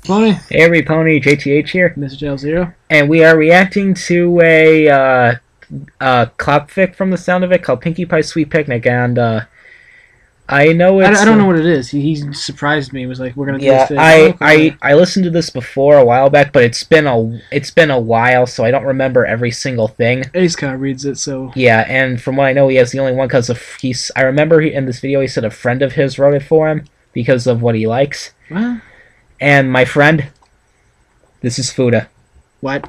Pony. Hey every pony, JTH here, Mr. Tailsthehero. and we are reacting to a clapfic from the sound of it called Pinkie Pie's Sweet Picnic, and I know it's... I don't know what it is. He surprised me. He was like, "We're gonna do yeah, this today." I listened to this before a while back, but it's been a while, so I don't remember every single thing. Ace kind of reads it, so yeah. And from what I know, he has the only one because I remember in this video he said a friend of his wrote it for him because of what he likes. What? And my friend, this is Fuda. What?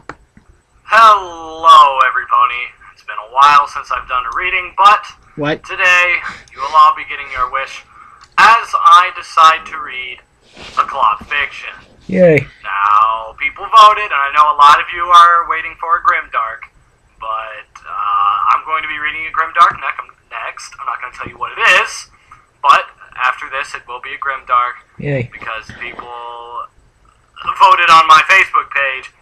Hello, everybody. It's been a while since I've done a reading, but What? today you will all be getting your wish as I decide to read a cloth fiction. Yay. Now, people voted, and I know a lot of you are waiting for a grimdark, but I'm going to be reading a grimdark next. I'm not going to tell you what it is, but after this it will be a grimdark. Yay. Because people voted on my Facebook page,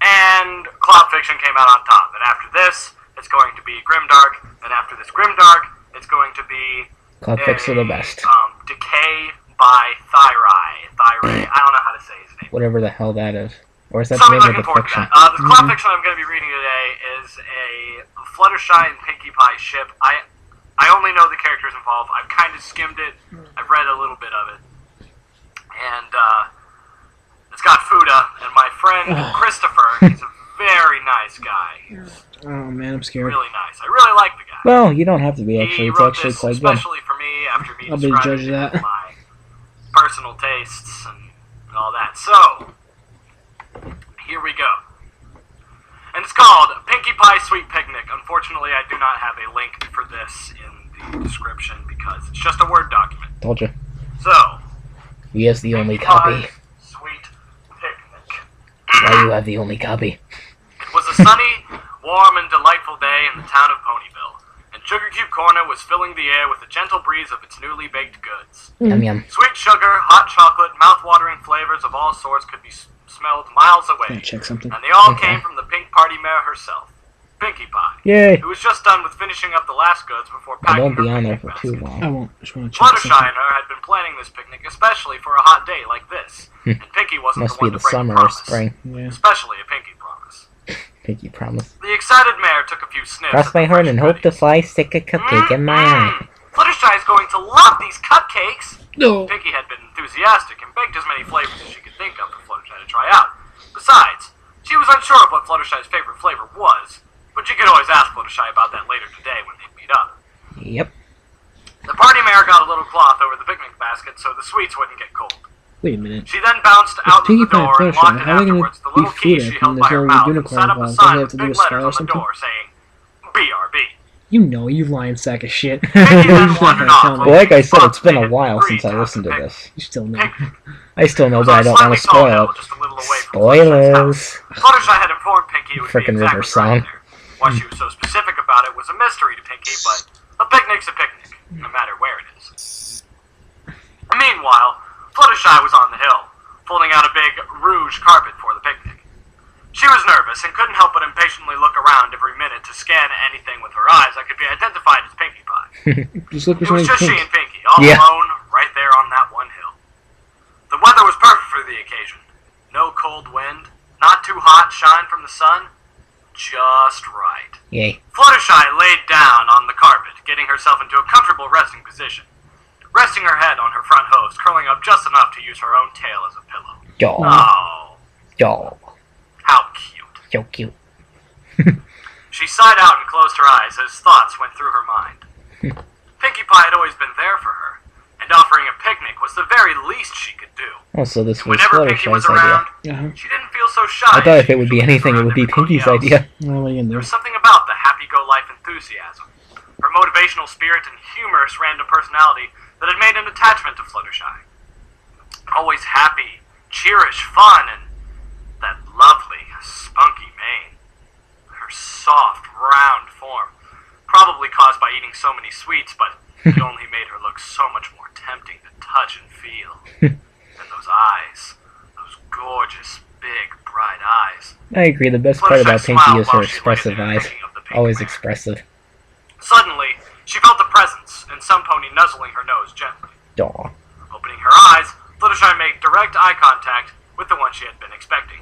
and cloth fiction came out on top. And after this, it's going to be grimdark, and after this grimdark, it's going to be Clapfics are the best. Decay by Thyray. I don't know how to say his name. Whatever the hell that is. Or is that So the I'm name of looking the forward fiction? to that. The cloth fiction I'm going to be reading today is a Fluttershy and Pinkie Pie ship. I only know the characters involved. I've kind of skimmed it. I've read a little bit of it. And it's got Fuda and my friend Christopher. He's a very nice guy. Oh man, I'm scared. Really nice. I really like the guy. Well, you don't have to be, actually. He It's wrote actually this quite good. especially for me after me I'll be the judge describing of that. my personal tastes and all that. So, here we go. And it's called Pinkie Pie Sweet Picnic. Unfortunately, I do not have a link for this in the description because it's just a Word document. Told you. So, He has the only Pinkie copy. Pie Sweet Picnic. Why you have the only copy? It was a sunny, warm, and delightful day in the town of Ponyville, and Sugar Cube Corner was filling the air with the gentle breeze of its newly baked goods. Yum yum. Sweet sugar, hot chocolate, mouth-watering flavors of all sorts could be smelled miles away, Check something. and they all Okay. came from the pink party mare herself, Pinkie Pie, Yay! who was just done with finishing up the last goods before I packing won't her be on there picnic for too basket. long. I won't. Just want to check Fluttershy something. and her had been planning this picnic especially for a hot day like this, and Pinkie wasn't Must the be one the to break summer the or promise, spring. Yeah. especially a Pinkie promise. Pinkie promise. The excited mare took a few sniffs. Cross at my the heart fresh and hope to goodies. fly, stick a cupcake in my eye. Fluttershy is going to love these cupcakes. No. Pinkie had been enthusiastic and baked as many flavors as she could think of for Fluttershy to try out. Besides, she was unsure of what Fluttershy's favorite flavor was, but she could always ask Fluttershy about that later today when they meet up. Yep. The party mare got a little cloth over the picnic basket so the sweets wouldn't get cold. Wait a minute. She then bounced out Pinkie the Pie door and Fluttershy. locked it How are they gonna afterwards. The be little key Fuda she when held there's by her no mouth and unicorn set up a involved? Don't sign they have with to do big a spell letters or on the something? door saying, BRB. You know, you lying sack of shit. Pinkie then You're not wandered gonna off. tell me. Well, like I said, it's been a They had while agreed since I have listened to the this. You still know. picnic. I still know, It was but on I a don't want to slightly tall spoil hill it. just a little away from Fluttershy's house. Spoilers! Fluttershy had informed Pinkie it would Frickin' be exactly River Song. right there. Why she was so specific about it was a mystery to Pinkie, but a picnic's a picnic, no matter where it is. Meanwhile, Fluttershy was on the hill, folding out a big rouge carpet for the picnic. She was nervous and couldn't help but impatiently look around every minute to scan anything with her eyes that could be identified as Pinkie Pie. Just look for It was something just she pink. and Pinkie, all Yeah. alone, right there on that one hill. The weather was perfect for the occasion. No cold wind, not too hot shine from the sun, just right. Yay. Fluttershy laid down on the carpet, getting herself into a comfortable resting position. Resting her head on her front hooves, curling up just enough to use her own tail as a pillow. Y'all. Oh, Y'all. how cute. So cute. She sighed out and closed her eyes as thoughts went through her mind. Pinkie Pie had always been there for her, and offering a picnic was the very least she could do. Oh, so this was Whenever Pinkie was Fluttershy's around, idea. she didn't feel so shy. I thought as if she it would be usually anything, it around would be everybody Pinkie's else. idea. Oh, what are you gonna There do? was something about the happy-go-life enthusiasm, her motivational spirit, and humorous random personality that had made an attachment to Fluttershy. Always happy, cheerish, fun, and that lovely, spunky mane. Her soft, round form, probably caused by eating so many sweets, but it only made her look so much more tempting to touch and feel. And those eyes, those gorgeous, big, bright eyes. I agree, the best part about Fluttershy Pinkie smiled is her while she lay expressive there eyes. thinking of the pink Always mare. expressive. Suddenly, she felt a presence, and some pony nuzzling her nose gently. Aw. Opening her eyes, Fluttershy made direct eye contact with the one she had been expecting.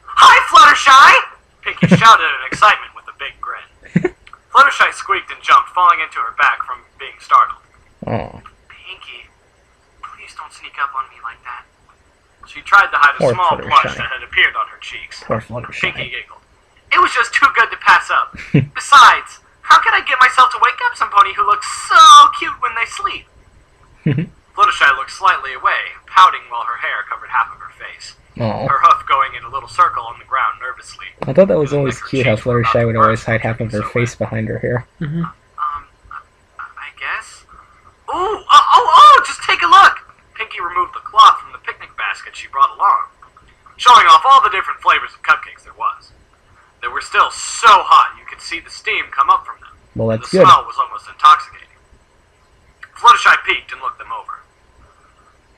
"Hi, Fluttershy!" Pinkie shouted in excitement with a big grin. Fluttershy squeaked and jumped, falling into her back from being startled. Oh. "Pinkie, please don't sneak up on me like that." She tried to hide a Poor small Fluttershy. blush that had appeared on her cheeks. Poor Pinkie Fluttershy. giggled. "It was just too good to pass up. Besides, how could I get myself to wake up some pony who looks so cute when they sleep?" Fluttershy looked slightly away, pouting while her hair covered half of her face. Oh. Her hoof going in a little circle on the ground nervously. I thought that was Feeling always like her cute how cheeks were about Fluttershy to would always burst hide from half of her being so face wet. behind her hair. I guess? Oh, just take a look! Pinkie removed the cloth from the picnic basket she brought along, showing off all the different flavors of cupcakes there was. They were still so hot you could see the steam come up from them. Well, that's The good. smell was almost intoxicating. Fluttershy peeked and looked them over.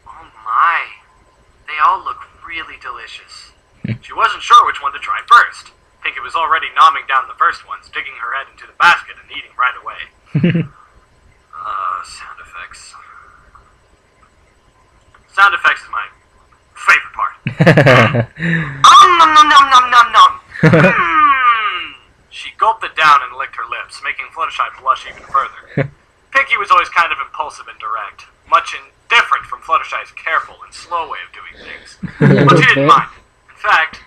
Oh my, they all look really delicious. She wasn't sure which one to try first. Pinkie was already nomming down the first ones, digging her head into the basket and eating right away. Sound effects. Sound effects is my favorite part. Nom nom nom nom nom nom. She gulped it down and licked her lips, making Fluttershy blush even further. Pinkie was always kind of impulsive and direct, much different from Fluttershy's careful and slow way of doing things. But she didn't mind. In fact,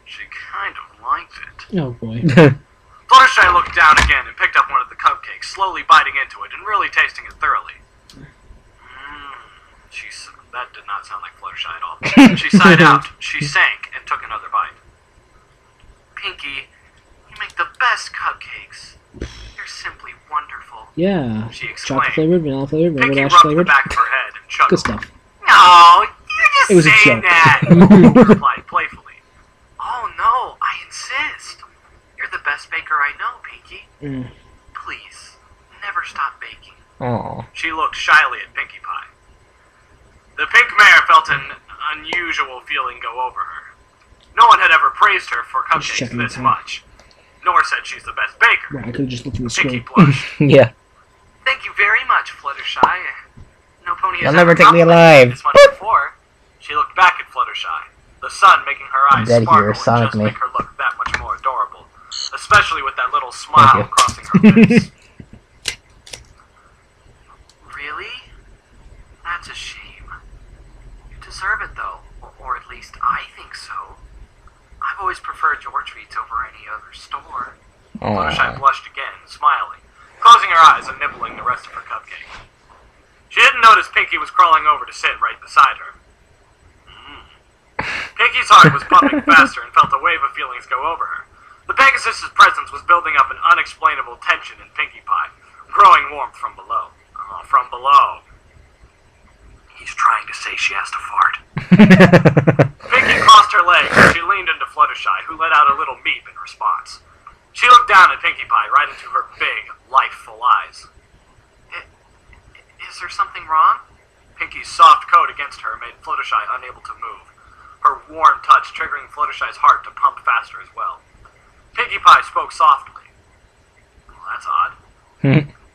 she kind of liked it. Oh boy. Fluttershy looked down again and picked up one of the cupcakes, slowly biting into it and really tasting it thoroughly. That did not sound like Fluttershy at all. She sighed out, she sank, and took another bite. "Pinkie, you make the best cupcakes. You're simply wonderful," Yeah. she exclaimed. Chocolate flavored, vanilla flavored, rainbow Pinkie dash rubbed the flavored. back of her head and chuckled. Good stuff. "No, you're It was just a saying joke. that," Pinkie replied playfully. "Oh no, I insist. You're the best baker I know, Pinkie. Please, never stop baking." Oh. She looked shyly at Pinkie Pie. The pink mare felt an unusual feeling go over her. No one had ever praised her for Just cupcakes checking this the time. much, nor said she's the best baker. Wow, I could have just looked through the Pinkie screen. blushed. Yeah. "Thank you very much, Fluttershy. No pony has You'll never ever take me complimented alive." this much before." She looked back at Fluttershy, the sun making her eyes Dead sparkle here, and Sonic just me. make her look that much more adorable, especially with that little smile you. crossing her lips. "Really? That's a shame. You deserve it, though, or at least I think so. I've always preferred your treats over any other store." Fluttershy Oh. blushed again, smiling, closing her eyes and nibbling the rest of her cupcake. She didn't notice Pinkie was crawling over to sit right beside her. Pinkie's heart was pumping faster and felt a wave of feelings go over her. The Pegasus's presence was building up an unexplainable tension in Pinkie Pie, growing warmth from below. From below. He's trying to say she has to fart. Pinkie crossed her legs and she leaned into Fluttershy, who let out a little meep in response. She looked down at Pinkie Pie right into her big, life-full eyes. Is there something wrong?" Pinkie's soft coat against her made Fluttershy unable to move, her warm touch triggering Fluttershy's heart to pump faster as well. Pinkie Pie spoke softly. "Well, that's odd.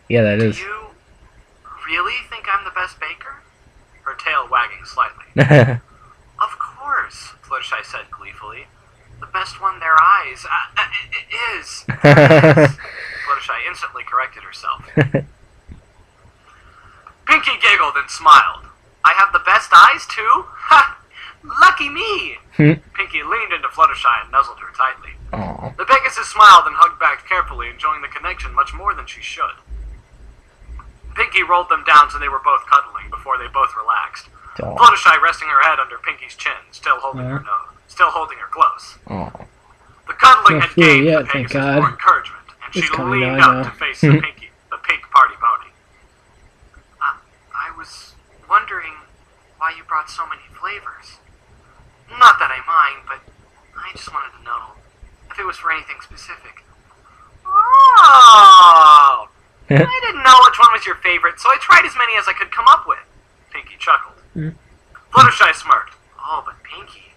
Yeah, that is. Do you really think I'm the best baker?" Her tail wagging slightly. "Of course," Fluttershy said gleefully. "The best one their eyes is." Fluttershy instantly corrected herself. Pinkie giggled and smiled. "I have the best eyes, too? Ha! Lucky me!" Pinkie leaned into Fluttershy and nuzzled her tightly. Oh. The Pegasus smiled and hugged back carefully, enjoying the connection much more than she should. Pinkie rolled them down so they were both cuddling before they both relaxed. Oh. Fluttershy resting her head under Pinkie's chin, still holding her close. Oh. The cuddling Not had through gained yet, the thank Pegasus God. more encouragement, and she It's coming leaned down up now. to face the pink party pony. I was wondering why you brought so many flavors. Not that I mind, but I just wanted to know if it was for anything specific." "Oh! I didn't know which one was your favorite, so I tried as many as I could come up with." Pinkie chuckled. Fluttershy smirked. "Oh, but Pinkie,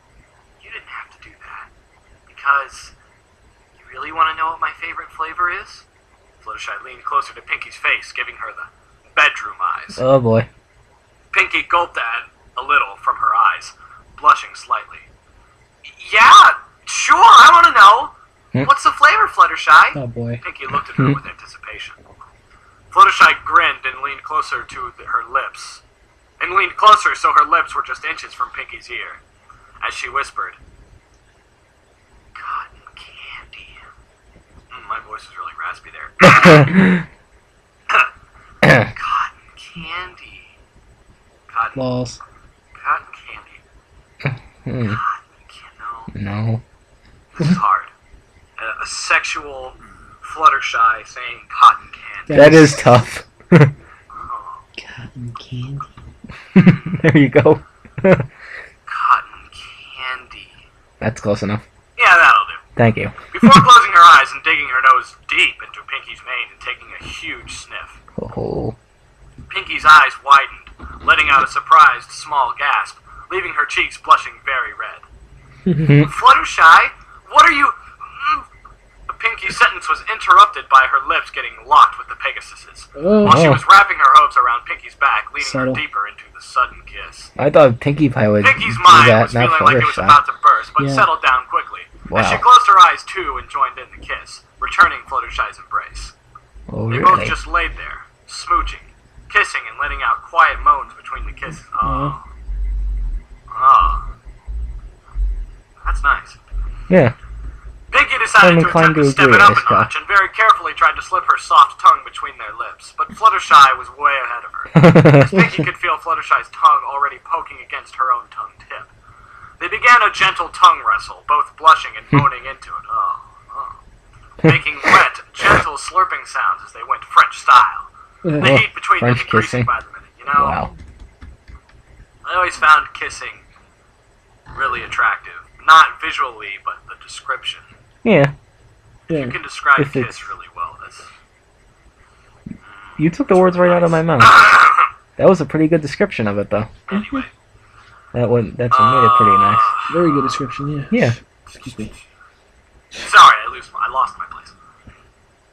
you didn't have to do that. Because you really want to know what my favorite flavor is?" Fluttershy leaned closer to Pinkie's face, giving her the bedroom eyes. Oh boy. Pinkie gulped at a little from her eyes, blushing slightly. Yeah, sure, I want to know. What's the flavor, Fluttershy? Oh boy. Pinkie looked at her with anticipation. Fluttershy grinned and leaned closer to her lips. And leaned closer so her lips were just inches from Pinkie's ear. As she whispered, "Cotton candy." My voice is really raspy there. Cotton candy. Balls. Cotton candy. Cotton candy. No. This is hard. A sexual Fluttershy saying cotton candy. That is tough. Oh, Cotton candy. There you go. cotton candy. That's close enough. Yeah, that'll do. Thank you. Before closing her eyes and digging her nose deep into Pinkie's mane and taking a huge sniff, Oh. Pinkie's eyes widened, letting out a surprised small gasp, leaving her cheeks blushing very red. Fluttershy, what are you... Pinkie's sentence was interrupted by her lips getting locked with the Pegasuses, while she was wrapping her hopes around Pinkie's back, leading Subtle. her deeper into the sudden kiss. I thought Pinkie Pie would Pinkie's do mind that, was not feeling like it was Fluttershy. about to burst, but Yeah. settled down quickly. Wow. As she closed her eyes too and joined in the kiss, returning Fluttershy's embrace. Oh, They both really? just laid there, smooching, kissing, and letting out quiet moans between the kisses. Oh. Oh. That's nice. Yeah. Pinkie decided to inclined attempt to to step agree it up with a this guy. notch and very carefully tried to slip her soft tongue between their lips, but Fluttershy was way ahead of her. As Pinkie could feel Fluttershy's tongue already poking against her own tongue tip. They began a gentle tongue wrestle, both blushing and moaning into it. Making wet, gentle slurping sounds as they went French style. The heat between them French increasing kissing. by the minute, you know? Wow. I always found kissing really attractive. Not visually, but the description. Yeah. You can describe If kiss it's- really well. That's... You took the words right out of my mouth. That was a pretty good description of it, though. Anyway. That's what made it pretty nice. Very good description, yeah. Yeah. Excuse me. Sorry, I lost my place.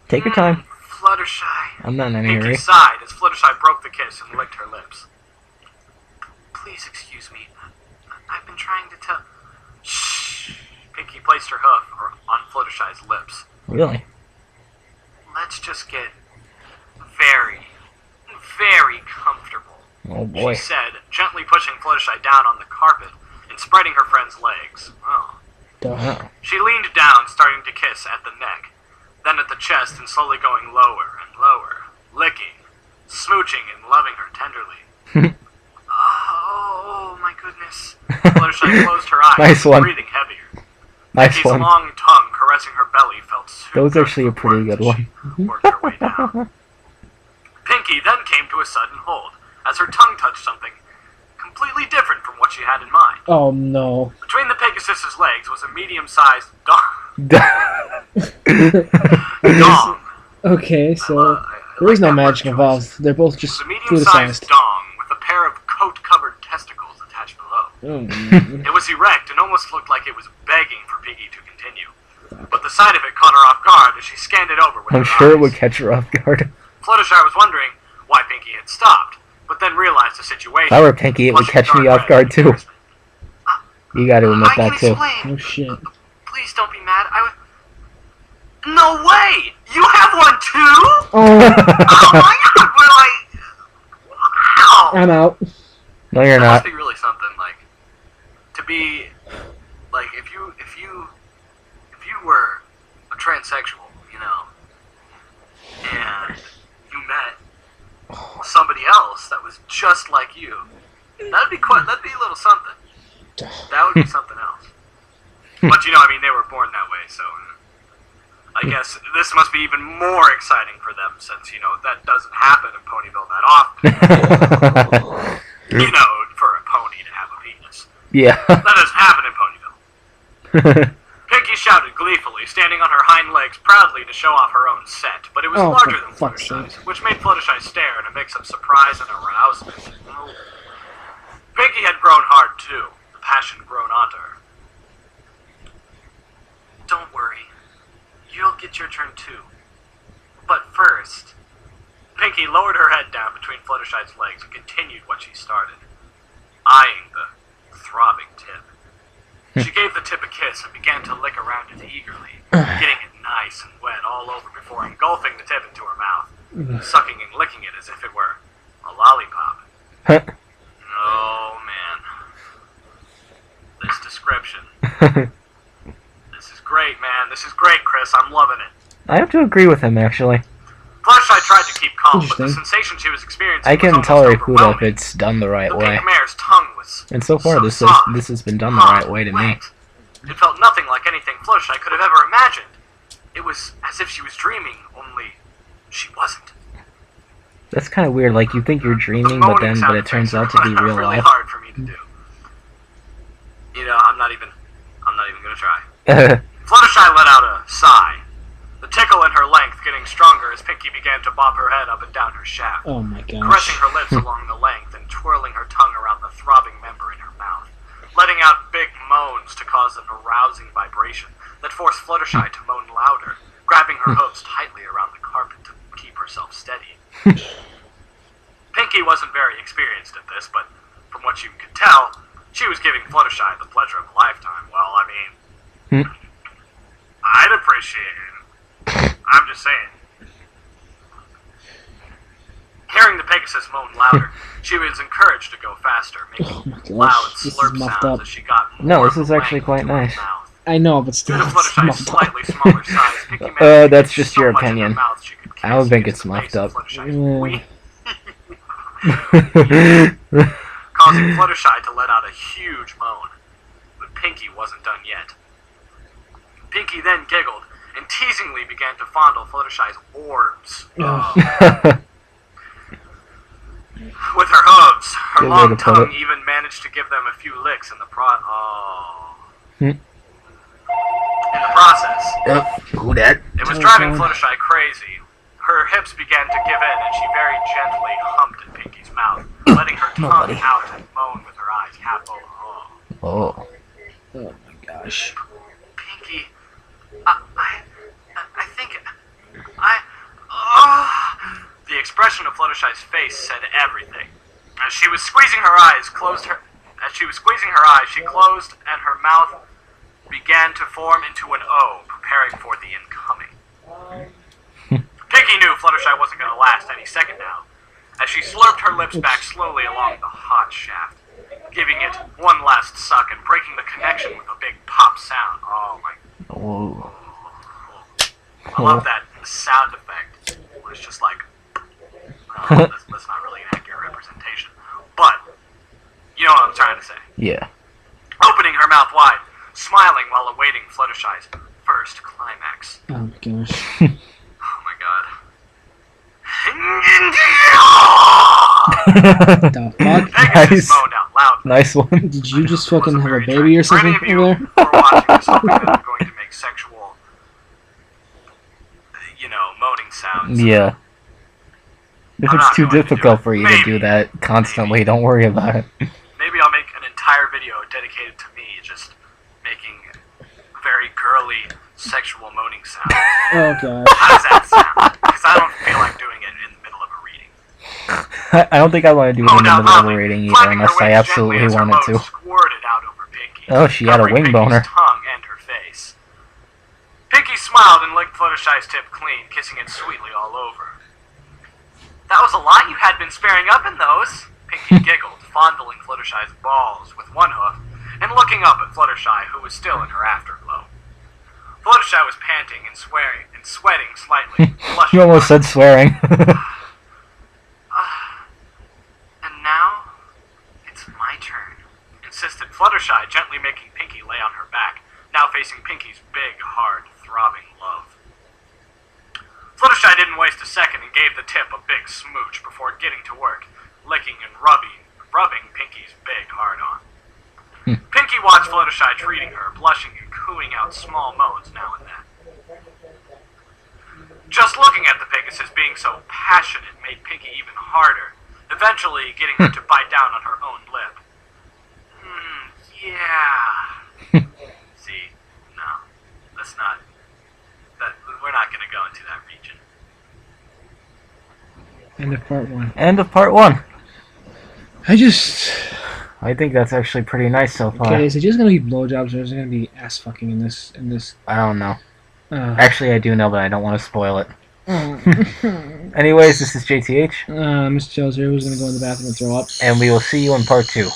Take your time. Fluttershy. I'm not in any Pinkie hurry. sighed as Fluttershy broke the kiss and licked her lips. Please excuse me. I've been trying to tell... Shh. Pinkie placed her hoof on Fluttershy's lips. Really? Let's just get very, very comfortable. Oh boy. She said, gently pushing Fluttershy down on the carpet and spreading her friend's legs. Oh. Oh. She leaned down, starting to kiss at the neck, then at the chest, and slowly going lower and lower, licking, smooching, and loving her tenderly. Oh, my goodness. Fluttershy closed her eyes, Nice one. breathing heavier. Nice Pinkie's one. long tongue caressing her belly felt super That was good actually a for pretty words good as one. she worked her way down. Pinkie then came to a sudden hold, as her tongue touched something completely different from what she had in mind. Oh no. Between the Pegasus's legs was a medium-sized dong. Okay, so there is no magic involved. They're both It just was a medium-sized food-sized. dong with a pair of coat-covered testicles attached below. It was erect and almost looked like it was begging for Pinkie to continue. But the sight of it caught her off guard as she scanned it over with I'm her sure eyes. it would catch her off guard. Fluttershy was wondering why Pinkie had stopped, but then realized the situation. If I were Pinkie, it would flushing catch me dark off red guard with too. embarrassment. You gotta admit I can that too. explain. Oh shit. Please don't be mad. No way! You have one too? Oh, Oh my god! Wow! I'm out. No, you're That not. must be really something, like, to be, like, if you were a transsexual, you know, and you met somebody else that was just like you, that'd be a little something. That would be something else. But, you know, I mean, they were born that way, so I guess this must be even more exciting for them since, you know, that doesn't happen in Ponyville that often. You know, for a pony to have a penis. Yeah. That doesn't happen in Ponyville. Pinkie shouted gleefully, standing on her hind legs proudly to show off her own set, but it was Oh, larger for than fuck's Fluttershy's, sake. which made Fluttershy stare in a mix of surprise and arousement. Oh. Pinkie had grown hard, too, the passion grown onto her. Don't worry. You'll get your turn, too. But first... Pinkie lowered her head down between Fluttershy's legs and continued what she started, eyeing the throbbing tip. She gave the tip a kiss and began to lick around it eagerly, getting it nice and wet all over before engulfing the tip into her mouth, sucking and licking it as if it were a lollipop. Oh, man. This description. This is great, man. This is great, Chris. I'm loving it. I have to agree with him, actually. Fluttershy tried to keep calm, but the sensation she was experiencing I was can almost tolerate food if overwhelming. it's done the right The way. pink mare's tongue was And so far, this soft, has been done the right way to me. wet. It felt nothing like anything Fluttershy could have ever imagined. It was as if she was dreaming, only she wasn't. That's kind of weird. Like, you think you're dreaming, The but moaning it sound turns out effects to be are real really life. hard for me to do. You know, I'm not even gonna try. Fluttershy let out a sigh. The tickle in her length getting stronger as Pinkie began to bob her head up and down her shaft, Oh my gosh. caressing her lips along the length and twirling her tongue around the throbbing member in her mouth, letting out big moans to cause an arousing vibration that forced Fluttershy to moan louder, grabbing her hooves tightly around the carpet to keep herself steady. Pinkie wasn't very experienced at this, but from what you could tell, she was giving Fluttershy the pleasure of a lifetime. Well, I mean, I'd appreciate it. I'm just saying. Hearing the Pegasus moan louder, she was encouraged to go faster, making loud This is slurp muffed sounds up. as she got more No, this of is the actually length quite into her nice. mouth. I know, but Due still, to it's Fluttershy's muffed up. slightly smaller size, Pinkie managed to That's get just so your much in her opinion. mouth she could I don't kiss think into it's the muffed base of up. Fluttershy's Yeah. wee, causing Fluttershy to let out a huge moan. But Pinkie wasn't done yet. Pinkie then giggled and teasingly began to fondle Fluttershy's orbs. With her hooves, her Good way long to put tongue it. even managed to give them a few licks in the in the process. Who that? It was driving Fluttershy crazy. Her hips began to give in, and she very gently humped at Pinkie's mouth, letting her tongue out and moan with her eyes half open. Oh. Oh my gosh. Pinkie, I think The expression of Fluttershy's face said everything. As she was squeezing her eyes, she closed, and her mouth began to form into an O, preparing for the incoming. Pinkie knew Fluttershy wasn't going to last any second now, as she slurped her lips back slowly along the hot shaft, giving it one last suck and breaking the connection with a big pop sound. Oh my... Whoa. I love that sound effect. It was just like... that's not really an accurate representation. But, you know what I'm trying to say. Yeah. Opening her mouth wide, smiling while awaiting Fluttershy's first climax. Oh my gosh. Oh my god. The fuck? Pegasus moaned out loudly. Nice one. Did you just fucking Wasn't have a very baby or attractive. something For any over of there? you who are watching this, hoping that I'm going to make sexual, moaning sounds. Yeah. If I'm it's not too going to do difficult it. for you to Maybe. do that constantly, don't worry about it. Maybe I'll make an entire video dedicated to me just making very girly sexual moaning sounds. Oh god. How does that sound? Because I don't feel like doing it in the middle of a reading. I don't think I want to do it in the Moaned out middle of a loudly, reading either, flapping her unless I wings absolutely gently as her wanted moan to. squirted out over Pinkie, Oh, she had a covering wing Pinkie's boner. tongue and her face. Pinkie smiled and licked Fluttershy's tip clean, kissing it sweetly all over. That was a lot you had been sparing up in those. Pinkie giggled, fondling Fluttershy's balls with one hoof, and looking up at Fluttershy, who was still in her afterglow. Fluttershy was panting and sweating slightly, blushing. You almost said swearing. And now, it's my turn, insisted Fluttershy, gently making Pinkie lay on her back, now facing Pinkie's big, hard, throbbing love. Fluttershy didn't waste a second and gave the tip a big smooch before getting to work, licking and rubbing Pinkie's big hard-on. Pinkie watched Fluttershy treating her, blushing and cooing out small moans now and then. Just looking at the Pegasus being so passionate made Pinkie even harder, eventually getting her to bite down on her own lip. Yeah. See, no, that's not... we're not going to go into that region. End of part 1. End of part 1. I think that's actually pretty nice so far. Okay, is it just gonna be blowjobs or is it gonna be ass fucking in this? I don't know. Uh, Actually, I do know, but I don't want to spoil it. Mr. Anyways, this is JTH, Tailsthehero was gonna go in the bathroom and throw up. and we will see you in part 2.